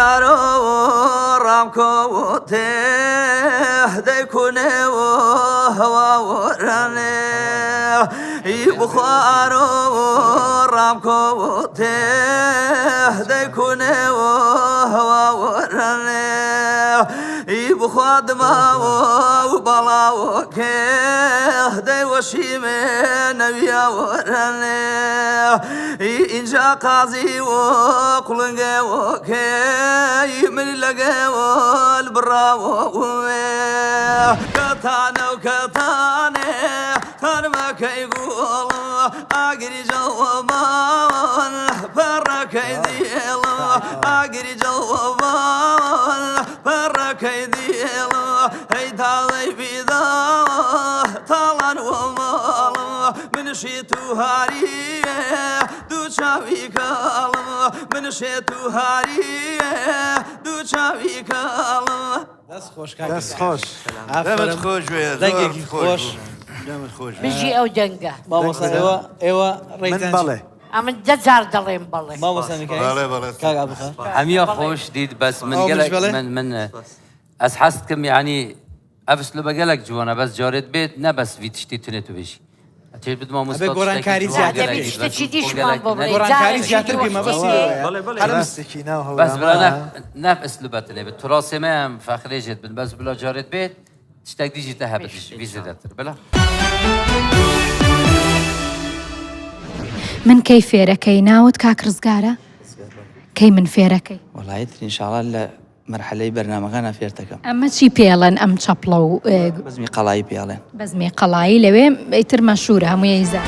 بخارو رامكو تهدي كونه هوا ورانه بخارو رامكو تهدي كونه هوا ورانه بخاد ما وبلا وكهدي وشيمه نبيا ورانه إنجا قاضي وقلنجا وكي من لقا والبرا كتانا وكتانا كان ما كيقول أجري جوابان برك يديل أجري جوابان برك يديل هي تالي بيدا طالن ومال من شيتو هاري دو چاوی کالم من شیتو هاری دو چاوی کالم دست خوش دست خوش دمت خوش ويا دقيقة خوش دمت خوش بيجي أو جنگة مامۆستا ئێوە من ڕێتان بەڵێ أما جزار دلين بالله مامۆستا بەڵێ کاک عەبدوڵخا هميا خوش ديد بس من أو مش قالك بلي؟ من أسحستكم يعني أفسلو بقالك جوانا بس جارت بيت نه بس في تشتي تنتو بيشي أتيل بدو ما مستطيع گۆڕانکاری زیاتر لا بکەیت. تبي تشتيش ما بابا گۆڕانکاری زیاتر بکەیمە بەس هەرمستێکی ناو هەوڵ بس بلا نف أسلوبات اللي بالتراث ما فخري جد بس بلا جارت بيت تشتاق ديجي تهبت فيزا دتر بلا من كي فێرەکەی ناوت کاک ڕزگارە کەی من فێرەکەی وڵایەت ئینشاڵا لە مەرحەلەی بەرنامەکانە فێرتەکەم ئەمە چی پێڵەن ئەم چەپڵە و بەزمی قەڵایی پێڵێن بەزمی قەڵایی لەوێ ئیتر مەشهورە هەمووی ئەیزان